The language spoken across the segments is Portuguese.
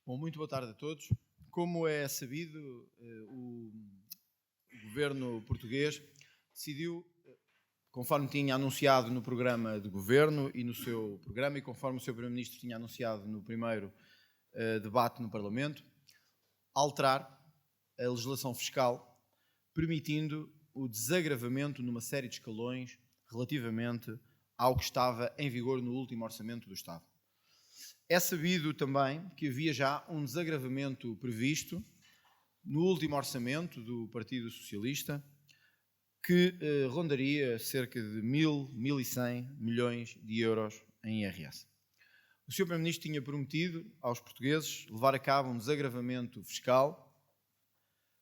Bom, muito boa tarde a todos. Como é sabido, o governo português decidiu, conforme tinha anunciado no programa de governo e no seu programa, e conforme o seu primeiro-ministro tinha anunciado no primeiro debate no Parlamento, alterar a legislação fiscal, permitindo o desagravamento numa série de escalões relativamente ao que estava em vigor no último orçamento do Estado. É sabido também que havia já um desagravamento previsto no último orçamento do Partido Socialista, que rondaria cerca de 1.100 milhões de euros em IRS. O Sr. Primeiro-Ministro tinha prometido aos portugueses levar a cabo um desagravamento fiscal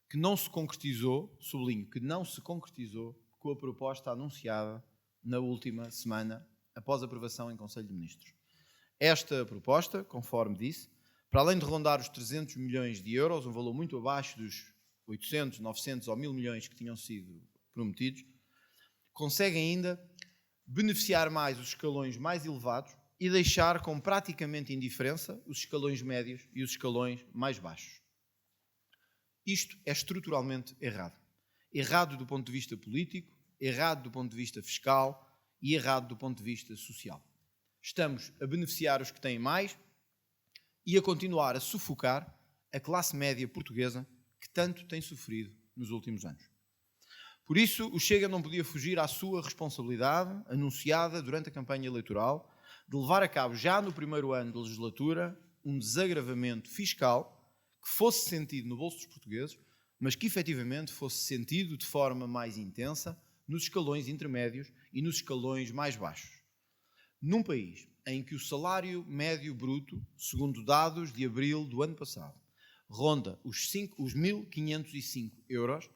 que não se concretizou, sublinho, que não se concretizou com a proposta anunciada na última semana, após a aprovação em Conselho de Ministros. Esta proposta, conforme disse, para além de rondar os 300 milhões de euros, um valor muito abaixo dos 800, 900 ou 1.000 milhões que tinham sido prometidos, consegue ainda beneficiar mais os escalões mais elevados e deixar com praticamente indiferença os escalões médios e os escalões mais baixos. Isto é estruturalmente errado. Errado do ponto de vista político, errado do ponto de vista fiscal e errado do ponto de vista social. Estamos a beneficiar os que têm mais e a continuar a sufocar a classe média portuguesa que tanto tem sofrido nos últimos anos. Por isso, o Chega não podia fugir à sua responsabilidade, anunciada durante a campanha eleitoral, de levar a cabo, já no primeiro ano da legislatura, um desagravamento fiscal que fosse sentido no bolso dos portugueses, mas que efetivamente fosse sentido de forma mais intensa nos escalões intermédios e nos escalões mais baixos. Num país em que o salário médio bruto, segundo dados de abril do ano passado, ronda os 1.505 euros,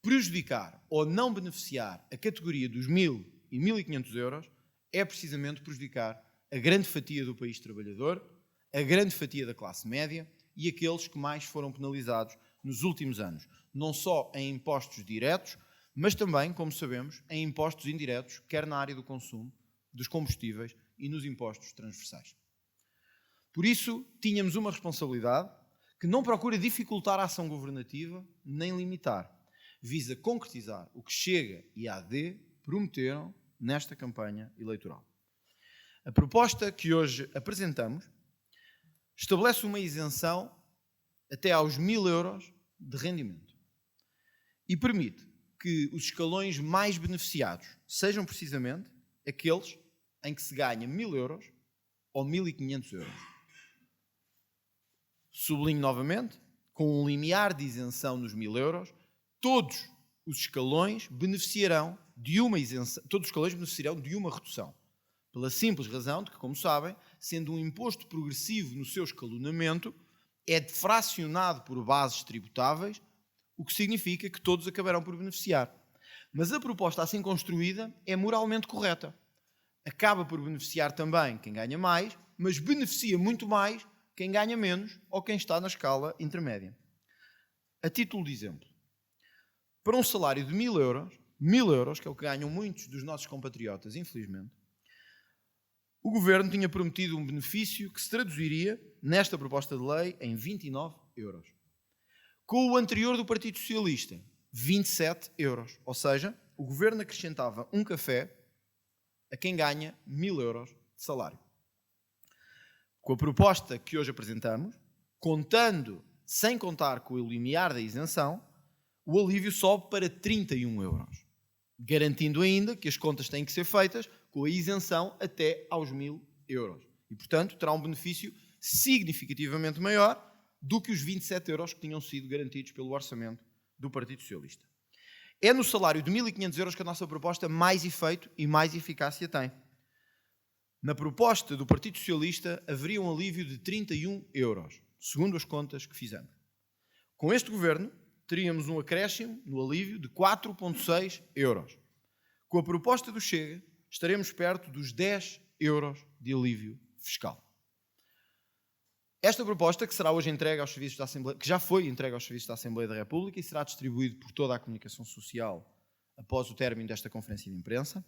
prejudicar ou não beneficiar a categoria dos 1.000 e 1.500 euros é precisamente prejudicar a grande fatia do país trabalhador, a grande fatia da classe média e aqueles que mais foram penalizados nos últimos anos, não só em impostos diretos, mas também, como sabemos, em impostos indiretos, quer na área do consumo, dos combustíveis e nos impostos transversais. Por isso, tínhamos uma responsabilidade que não procura dificultar a ação governativa nem limitar, visa concretizar o que Chega e a AD prometeram nesta campanha eleitoral. A proposta que hoje apresentamos estabelece uma isenção até aos 1.000 euros de rendimento e permite que os escalões mais beneficiados sejam precisamente aqueles em que se ganha 1.000 euros ou 1.500 euros. Sublinho novamente, com um limiar de isenção nos 1.000 euros, todos os escalões beneficiarão de uma isenção, todos os escalões beneficiarão de uma redução. Pela simples razão de que, como sabem, sendo um imposto progressivo no seu escalonamento, é fracionado por bases tributáveis, o que significa que todos acabarão por beneficiar. Mas a proposta assim construída é moralmente correta. Acaba por beneficiar também quem ganha mais, mas beneficia muito mais quem ganha menos ou quem está na escala intermédia. A título de exemplo, para um salário de 1.000 euros, que é o que ganham muitos dos nossos compatriotas, infelizmente, o Governo tinha prometido um benefício que se traduziria, nesta proposta de lei, em 29 euros. Com o anterior do Partido Socialista, 27 euros. Ou seja, o Governo acrescentava um café a quem ganha 1.000 euros de salário. Com a proposta que hoje apresentamos, sem contar com o limiar da isenção, o alívio sobe para 31 euros, garantindo ainda que as contas têm que ser feitas com a isenção até aos 1.000 euros. E, portanto, terá um benefício significativamente maior do que os 27 euros que tinham sido garantidos pelo orçamento do Partido Socialista. É no salário de 1.500 euros que a nossa proposta mais efeito e mais eficácia tem. Na proposta do Partido Socialista haveria um alívio de 31 euros, segundo as contas que fizemos. Com este governo, teríamos um acréscimo no alívio de 4,6 euros. Com a proposta do Chega, estaremos perto dos 10 euros de alívio fiscal. Esta proposta, que será hoje entregue aos serviços da Assembleia, que já foi entregue aos serviços da Assembleia da República e será distribuído por toda a comunicação social após o término desta conferência de imprensa,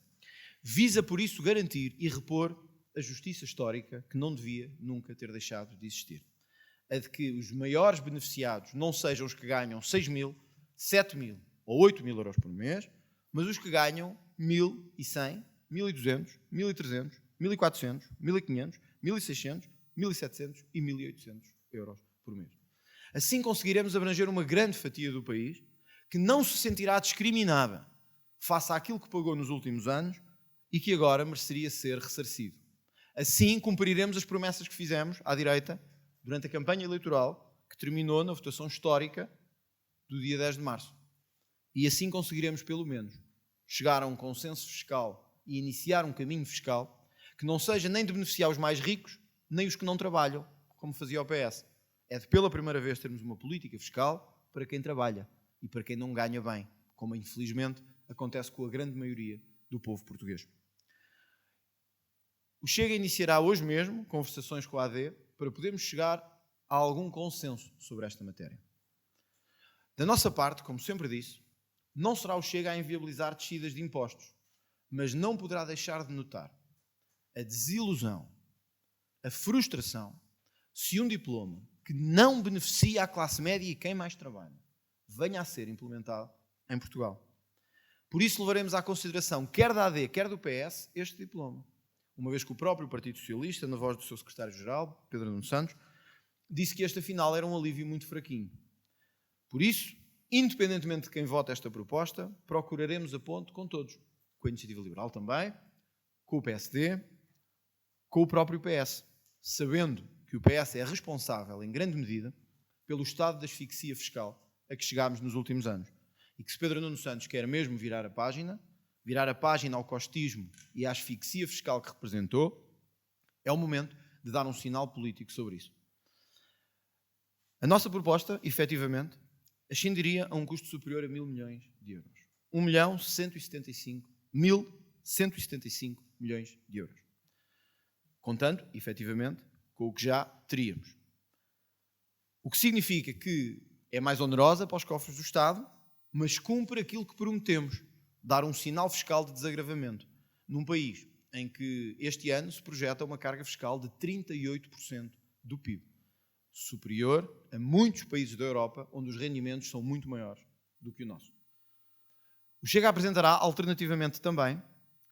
visa por isso garantir e repor a justiça histórica que não devia nunca ter deixado de existir. a de que os maiores beneficiados não sejam os que ganham 6.000, 7.000 ou 8.000 euros por mês, mas os que ganham 1.100, 1.200, 1.300, 1.400, 1.500, 1.600, 1.700 e 1.800 euros por mês. Assim conseguiremos abranger uma grande fatia do país que não se sentirá discriminada face àquilo que pagou nos últimos anos e que agora mereceria ser ressarcido. Assim cumpriremos as promessas que fizemos à direita durante a campanha eleitoral que terminou na votação histórica do dia 10 de março. E assim conseguiremos, pelo menos, chegar a um consenso fiscal e iniciar um caminho fiscal que não seja nem de beneficiar os mais ricos, nem os que não trabalham, como fazia o PS. É de pela primeira vez termos uma política fiscal para quem trabalha e para quem não ganha bem, como infelizmente acontece com a grande maioria do povo português. O Chega iniciará hoje mesmo conversações com a AD para podermos chegar a algum consenso sobre esta matéria. Da nossa parte, como sempre disse, não será o Chega a inviabilizar descidas de impostos, mas não poderá deixar de notar a desilusão, a frustração, se um diploma que não beneficia a classe média e quem mais trabalha venha a ser implementado em Portugal. Por isso levaremos à consideração, quer da AD, quer do PS, este diploma. Uma vez que o próprio Partido Socialista, na voz do seu secretário-geral, Pedro Nuno Santos, disse que este afinal era um alívio muito fraquinho. Por isso, independentemente de quem vota esta proposta, procuraremos a ponte com todos. Com a Iniciativa Liberal também, com o PSD, com o próprio PS, sabendo que o PS é responsável, em grande medida, pelo estado de asfixia fiscal a que chegámos nos últimos anos. E que se Pedro Nuno Santos quer mesmo virar a página ao costismo e à asfixia fiscal que representou, é o momento de dar um sinal político sobre isso. A nossa proposta, efetivamente, ascenderia a um custo superior a 1.000 milhões de euros. 1.175 milhões de euros. Contando, efetivamente, com o que já teríamos. O que significa que é mais onerosa para os cofres do Estado, mas cumpre aquilo que prometemos, dar um sinal fiscal de desagravamento, num país em que este ano se projeta uma carga fiscal de 38% do PIB, superior a muitos países da Europa, onde os rendimentos são muito maiores do que o nosso. O Chega apresentará, alternativamente também,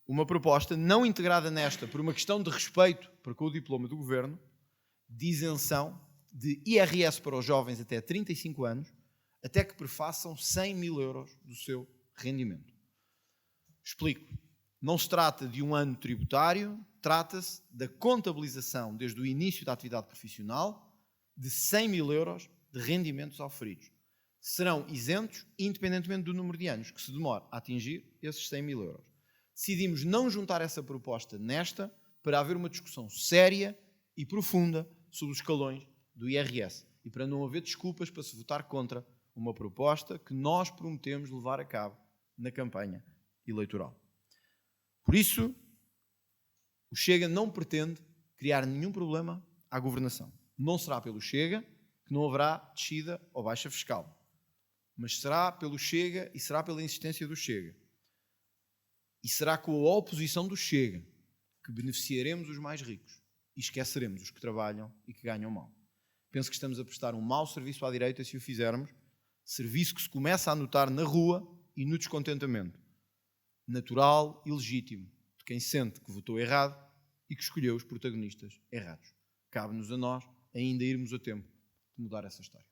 uma proposta não integrada nesta por uma questão de respeito para com o diploma do Governo, de isenção de IRS para os jovens até 35 anos, até que prefaçam 100.000 euros do seu rendimento. Explico. Não se trata de um ano tributário, trata-se da contabilização desde o início da atividade profissional de 100.000 euros de rendimentos auferidos. Serão isentos independentemente do número de anos que se demore a atingir esses 100.000 euros. Decidimos não juntar essa proposta nesta para haver uma discussão séria e profunda sobre os escalões do IRS e para não haver desculpas para se votar contra uma proposta que nós prometemos levar a cabo na campanha eleitoral. Por isso, o Chega não pretende criar nenhum problema à governação. Não será pelo Chega que não haverá descida ou baixa fiscal, mas será pelo Chega e será pela insistência do Chega. E será com a oposição do Chega que beneficiaremos os mais ricos e esqueceremos os que trabalham e que ganham mal. Penso que estamos a prestar um mau serviço à direita se o fizermos, serviço que se começa a notar na rua e no descontentamento, natural e legítimo, de quem sente que votou errado e que escolheu os protagonistas errados. Cabe-nos a nós ainda irmos a tempo de mudar essa história.